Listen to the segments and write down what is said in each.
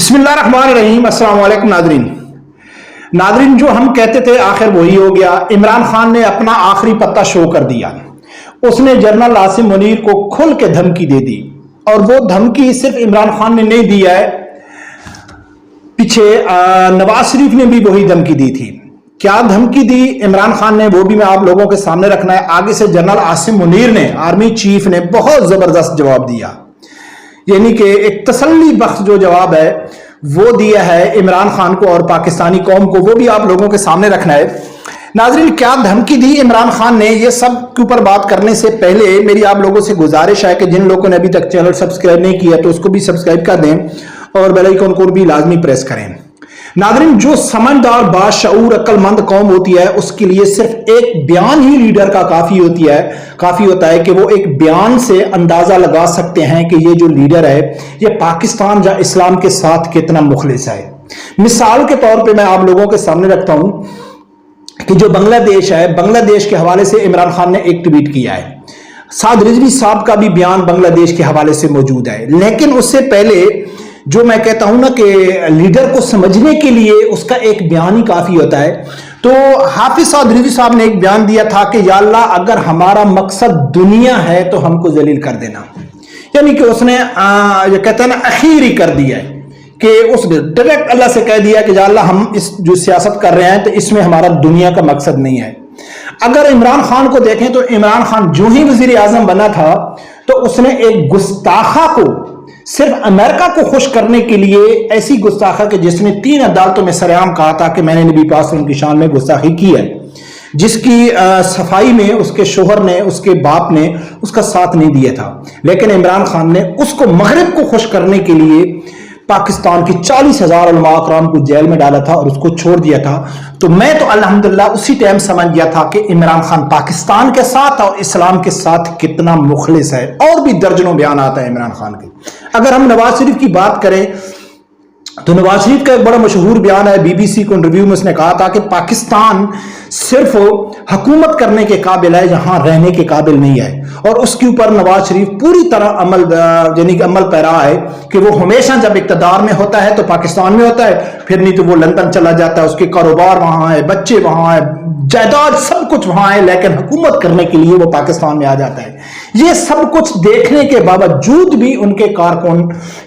बिस्मिल्लाहिर्रहमानिर्रहीम। अस्सलाम वालेकुम नादरीन, जो हम कहते थे आखिर वही हो गया। इमरान खान ने अपना आखिरी पत्ता शो कर दिया। उसने जनरल आसिम मुनीर को खुल के धमकी दे दी, और वो धमकी सिर्फ इमरान खान ने नहीं दिया है, पीछे नवाज शरीफ ने भी वही धमकी दी थी। क्या धमकी दी इमरान खान ने, वो भी मैं आप लोगों के सामने रखना है। आगे से जनरल आसिम मुनीर ने, आर्मी चीफ ने बहुत जबरदस्त जवाब दिया, यानी कि एक तसल्ली बख्श जो जवाब है वो दिया है इमरान खान को और पाकिस्तानी कौम को, वो भी आप लोगों के सामने रखना है। नाज़रीन, क्या धमकी दी इमरान खान ने, ये सब के ऊपर बात करने से पहले मेरी आप लोगों से गुजारिश है कि जिन लोगों ने अभी तक चैनल सब्सक्राइब नहीं किया तो उसको भी सब्सक्राइब कर दें और बेल आइकन को भी लाजमी प्रेस करें। नाज़रीन, जो समझदार बाशऊर अक्लमंद कौम होती है उसके लिए सिर्फ एक बयान ही लीडर का काफी होता है कि वो एक बयान से अंदाजा लगा सकते हैं कि ये जो लीडर है ये पाकिस्तान या इस्लाम के साथ कितना मुखलिस है। मिसाल के तौर पे मैं आप लोगों के सामने रखता हूं कि जो बांग्लादेश है, बांग्लादेश के हवाले से इमरान खान ने एक ट्वीट किया है। साद रिजवी साहब का भी बयान बांग्लादेश के हवाले से मौजूद है, लेकिन उससे पहले जो मैं कहता हूं ना कि लीडर को समझने के लिए उसका एक बयान ही काफी होता है। तो हाफिज साद रिजवी साहब ने एक बयान दिया था कि या अल्लाह, अगर हमारा मकसद दुनिया है तो हमको जलील कर देना। यानी कि उसने ये कहते हैं ना अखीर ही कर दिया है कि उसने डायरेक्ट अल्लाह से कह दिया कि या अल्लाह, हम इस जो सियासत कर रहे हैं तो इसमें हमारा दुनिया का मकसद नहीं है। अगर इमरान खान को देखें तो इमरान खान जो ही वजीर आजम बना था तो उसने एक गुस्ताखा को सिर्फ अमेरिका को खुश करने के लिए, ऐसी गुस्ताखा कि जिसने 3 अदालतों में सरेआम कहा था कि मैंने नबी पाक उनकी शान में गुस्ताखी की है, जिसकी सफाई में उसके शोहर ने, उसके बाप ने उसका साथ नहीं दिया था। लेकिन इमरान खान ने उसको मगरिब को खुश करने के लिए पाकिस्तान के 40,000 उलमा कराम को जेल में डाला था और उसको छोड़ दिया था। तो मैं तो अल्हम्दुलिल्लाह उसी टाइम समझ गया था कि इमरान खान पाकिस्तान के साथ और इस्लाम के साथ कितना मुखलिस है। और भी दर्जनों बयान आता है इमरान खान के। अगर हम नवाज शरीफ की बात करें तो नवाज शरीफ का एक बड़ा मशहूर बयान है, बीबीसी को इंटरव्यू में उसने कहा था कि पाकिस्तान सिर्फ हुकूमत करने के काबिल है, यहां रहने के काबिल नहीं है। और उसके ऊपर नवाज शरीफ पूरी तरह अमल पैरा है कि वो हमेशा जब इक्तदार में होता है तो पाकिस्तान में होता है, फिर नहीं तो वो लंदन चला जाता है। उसके कारोबार वहां है, बच्चे वहां है, जायदाद सब कुछ वहां है, लेकिन हुकूमत करने के लिए वो पाकिस्तान में आ जाता है। ये सब कुछ देखने के बावजूद भी उनके कारकुन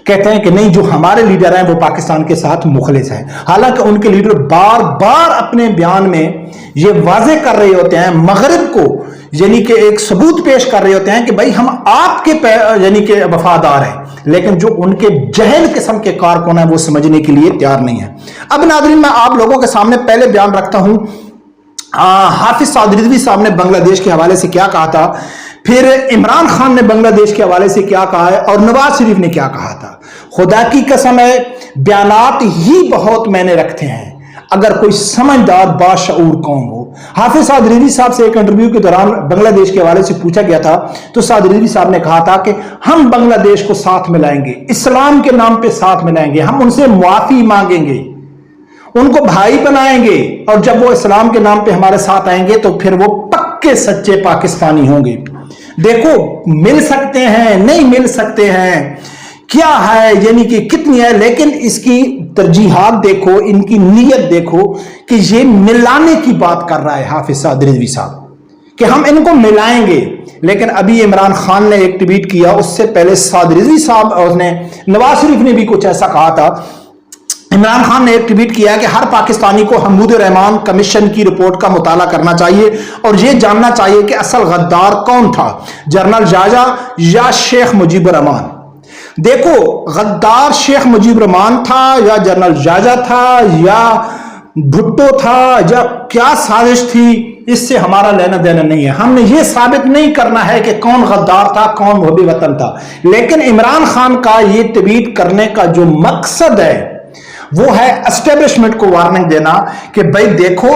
कहते हैं कि नहीं, जो हमारे लीडर हैं वो पाकिस्तान के साथ मुखलिस हैं। हालांकि उनके लीडर बार बार अपने बयान में ये वाजे कर रहे होते हैं, मगरिब को यानी कि एक सबूत पेश कर रहे होते हैं कि भाई हम आपके यानी कि वफादार हैं, लेकिन जो उनके जहल किस्म के कारकुन हैं वो समझने के लिए तैयार नहीं है। अब नाज़रीन, मैं आप लोगों के सामने पहले बयान रखता हूं हाफिज साद रिजवी साहब ने बांग्लादेश के हवाले से क्या कहा था, फिर इमरान खान ने बांग्लादेश के हवाले से क्या कहा है और नवाज शरीफ ने क्या कहा था। खुदा की कसम है, बयानात ही बहुत मैंने रखते हैं अगर कोई समझदार बाशऊर कौम हो। हाफिज साद रिजवी साहब से एक इंटरव्यू के दौरान बांग्लादेश के हवाले से पूछा गया था तो साद रिजवी साहब ने कहा था कि हम बांग्लादेश को साथ मिलाएंगे, इस्लाम के नाम पे साथ मिलाएंगे, हम उनसे मुआफी मांगेंगे, उनको भाई बनाएंगे, और जब वो इस्लाम के नाम पे हमारे साथ आएंगे तो फिर वो पक्के सच्चे पाकिस्तानी होंगे। देखो, मिल सकते हैं, नहीं मिल सकते हैं, क्या है यानी कि कितनी है, लेकिन इसकी तरजीहात देखो, इनकी नीयत देखो कि ये मिलाने की बात कर रहा है हाफिज साद रिजवी साहब कि हम इनको मिलाएंगे। लेकिन अभी इमरान खान ने एक ट्वीट किया, उससे पहले साद रिजवी साहब और नवाज शरीफ ने भी कुछ ऐसा कहा था। इमरान खान ने एक ट्वीट किया कि हर पाकिस्तानी को हमूद रहमान कमीशन की रिपोर्ट का मुताला करना चाहिए और यह जानना चाहिए कि असल गद्दार कौन था, जनरल जाजा या शेख मुजीबुर रहमान। देखो, गद्दार शेख मुजीबुर रहमान था या जनरल जाजा था या भुट्टो था या क्या साजिश थी, इससे हमारा लेना देना नहीं है। हमने ये साबित नहीं करना है कि कौन गद्दार था, कौन मुहब्बी वतन था। लेकिन इमरान खान का ये ट्वीट करने का जो मकसद है वो है एस्टेब्लिशमेंट को वार्निंग देना कि भाई देखो,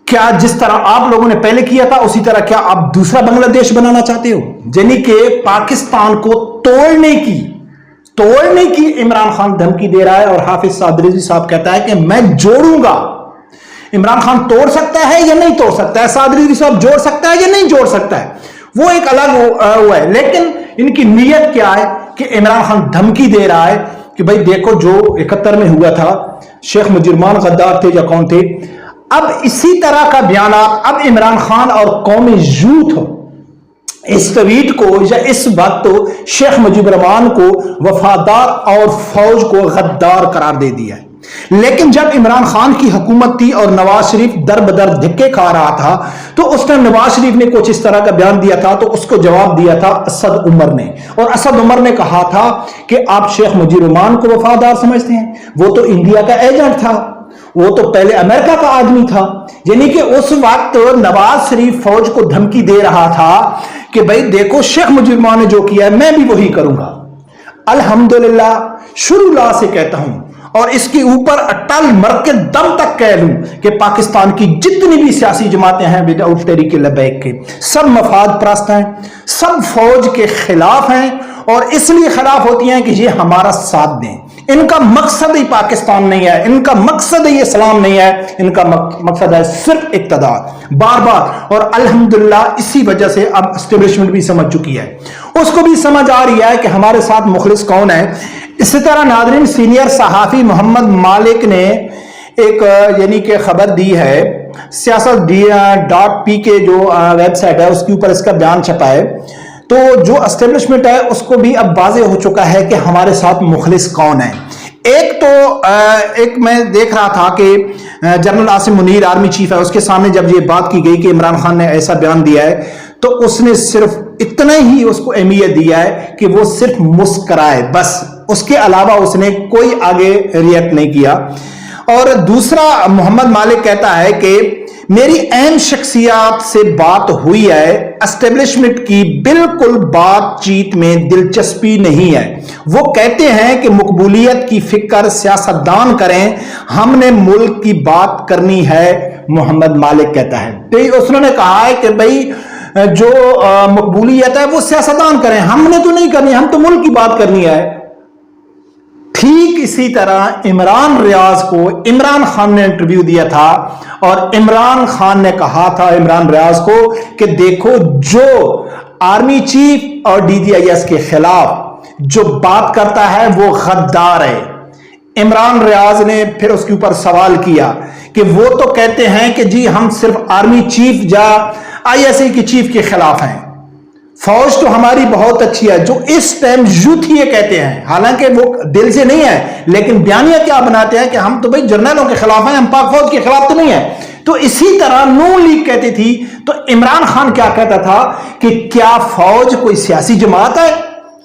क्या जिस तरह आप लोगों ने पहले किया था उसी तरह क्या आप दूसरा बांग्लादेश बनाना चाहते हो, यानी कि पाकिस्तान को तोड़ने की इमरान खान धमकी दे रहा है। और हाफिज साद रिजवी साहब कहता है कि मैं जोड़ूंगा। इमरान खान तोड़ सकता है या नहीं तोड़ सकता है, साद रिजवी साहब जोड़ सकता है या नहीं जोड़ सकता है, वो एक अलग हुआ है। लेकिन इनकी नीयत क्या है कि इमरान खान धमकी दे रहा है कि भाई देखो जो 71 में हुआ था, शेख मुजीबुररहमान गद्दार थे या कौन थे। अब इसी तरह का बयान अब इमरान खान और कौमी यूथ इस ट्वीट को या इस वक्त तो शेख मुजीबुररहमान को वफादार और फौज को गद्दार करार दे दिया है। लेकिन जब इमरान खान की हुकूमत थी और नवाज शरीफ दर बदर धक्के खा रहा था, तो उस टाइम नवाज शरीफ ने कुछ इस तरह का बयान दिया था, तो उसको जवाब दिया था असद उमर ने। और असद उमर ने कहा था कि आप शेख मुजीबुररहमान को वफादार समझते हैं, वो तो इंडिया का एजेंट था, वो तो पहले अमेरिका का आदमी था। यानी कि उस वक्त नवाज शरीफ फौज को धमकी दे रहा था कि भाई देखो शेख मुजीबुररहमान ने जो किया है मैं भी वही करूंगा। अल्हम्दुलिल्लाह शुरू ला से कहता हूं और इसके ऊपर अटल मर के दम तक कह लूं कि पाकिस्तान की जितनी भी सियासी जमातें हैं विदाउट तहरीक लबैक के, सब मफाद परस्त हैं, सब फौज के खिलाफ हैं और इसलिए खिलाफ होती हैं कि ये हमारा साथ दें। इनका मकसद ही पाकिस्तान नहीं है, इनका मकसद ही इस्लाम नहीं है, इनका मकसद है सिर्फ इक़्तिदार बार बार। और अल्हम्दुलिल्लाह इसी वजह से अब एस्टेब्लिशमेंट भी समझ चुकी है, उसको भी समझ आ रही है कि हमारे साथ मुखलिस कौन है। इसी तरह नाज़रीन सीनियर सहाफ़ी मोहम्मद मालिक ने एक यानी कि खबर दी है, siyaasat.p जो वेबसाइट है उसके ऊपर इसका बयान छपा है। तो जो एस्टेब्लिशमेंट है उसको भी अब वाज़ेह हो चुका है कि हमारे साथ मुखलिस कौन है। एक मैं देख रहा था कि general Asim Munir army chief है, उसके सामने जब ये बात की गई कि इमरान खान ने ऐसा बयान दिया है, तो उसने सिर्फ इतना ही उसको अहमियत दिया है कि वो सिर्फ मुस्कराए, बस उसके अलावा उसने कोई आगे रिएक्ट नहीं किया। और दूसरा मोहम्मद मालिक कहता है कि मेरी अहम शख्सियत से बात हुई है, एस्टेब्लिशमेंट की बिल्कुल बातचीत में दिलचस्पी नहीं है। वो कहते हैं कि मकबूलियत की फिक्र सियासतदान करें, हमने मुल्क की बात करनी है, मोहम्मद मालिक कहता है। तो उसने कहा है कि भाई जो मकबूलियत है वो सियासतदान करें, हमने तो नहीं करनी, हम तो मुल्क की बात करनी है। ठीक इसी तरह इमरान रियाज को इमरान खान ने इंटरव्यू दिया था और इमरान खान ने कहा था इमरान रियाज को कि देखो जो आर्मी चीफ और DGIS के खिलाफ जो बात करता है वो गद्दार है। इमरान रियाज ने फिर उसके ऊपर सवाल किया कि वो तो कहते हैं कि जी हम सिर्फ आर्मी चीफ या ISI की चीफ के खिलाफ हैं, फौज तो हमारी बहुत अच्छी है, जो इस टाइम यूथ ये कहते हैं, हालांकि वो दिल से नहीं है, लेकिन बयानिया क्या बनाते हैं कि हम तो भाई जर्नलों के खिलाफ हैं, हम पाक फौज के खिलाफ तो नहीं है। तो इसी तरह नून लीग कहती थी, तो इमरान खान क्या कहता था कि क्या फौज कोई सियासी जमात है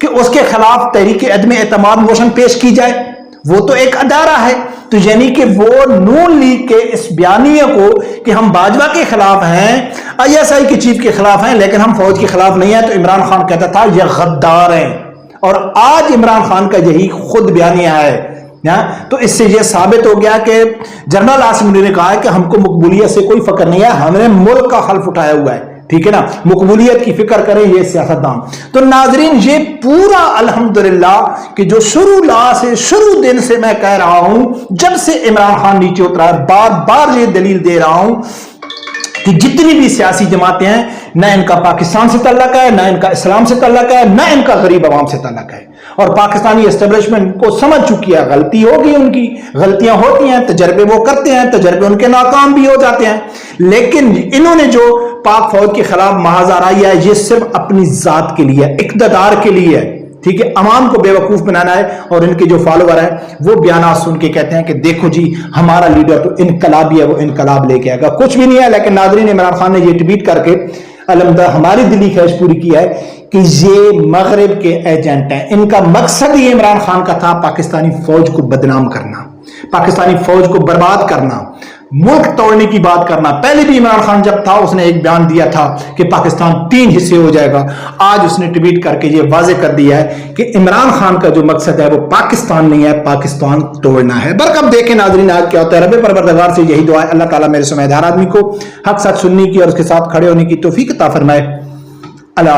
कि उसके खिलाफ तहरीक अदम एतमाद मोशन पेश की जाए, वो तो एक अदारा है। तो यानी कि वो नून लीग के इस बयानिए को कि हम बाजवा के खिलाफ हैं, ISI के चीफ के खिलाफ हैं, लेकिन हम फौज के खिलाफ नहीं है, तो इमरान खान कहता था ये गद्दार हैं। और आज इमरान खान का यही खुद बयानिया है। तो इससे यह साबित हो गया कि जनरल आसिम मुनीर ने कहा है कि हमको मकबूलियत से कोई फक्र नहीं है, हमने मुल्क का खल्फ उठाया हुआ है, ठीक है ना, मकबूलियत की फिक्र करें ये सियासतदान। तो नाजरीन ये पूरा अल्हम्दुलिल्लाह कि जो शुरू दिन से मैं कह रहा हूं, जब से इमरान खान नीचे उतरा है, बार बार ये दलील दे रहा हूं कि जितनी भी सियासी जमातें हैं, ना इनका पाकिस्तान से तल्लक है, ना इनका इस्लाम से तल्लक है, ना इनका गरीब आवाम से तल्लक है। और पाकिस्तानी एस्टेब्लिशमेंट को समझ चुकी है, गलती होगी, उनकी गलतियां होती हैं, तजर्बे वो करते हैं, तजर्बे उनके नाकाम भी हो जाते हैं। लेकिन इन्होंने जो पाक फौज के खिलाफ महाजाराई है, ये सिर्फ अपनी जात के लिए, इक़्तिदार के लिए है, ठीक है, अवाम को बेवकूफ बनाना है। और इनके जो फॉलोवर है वो बयान सुन के कहते हैं कि देखो जी हमारा लीडर तो इनकलाबी है, वो इनकलाब लेके आएगा, कुछ भी नहीं है। लेकिन नाज़रीन इमरान खान ने ये ट्वीट करके अल्हम्दुलिल्लाह हमारी दिली ख्वाहिश पूरी की है कि ये मगरिब के एजेंट हैं। इनका मकसद ही इमरान खान का था पाकिस्तानी फौज को बदनाम करना, पाकिस्तानी फौज को बर्बाद करना, मुल्क तोड़ने की बात करना। पहले भी इमरान खान जब था उसने एक बयान दिया था कि पाकिस्तान 3 हिस्से हो जाएगा। आज उसने ट्वीट करके ये वाजे कर दिया है कि इमरान खान का जो मकसद है वो पाकिस्तान नहीं है, पाकिस्तान तोड़ना है। बरकब देखें नाज़रीन आज क्या होता है। रब परवरदिगार से यही दुआ है, अल्लाह ताला मेरे समझदार आदमी को हक सच सुनने की और उसके साथ खड़े होने की तौफीक अता फरमाए। अल्लाह।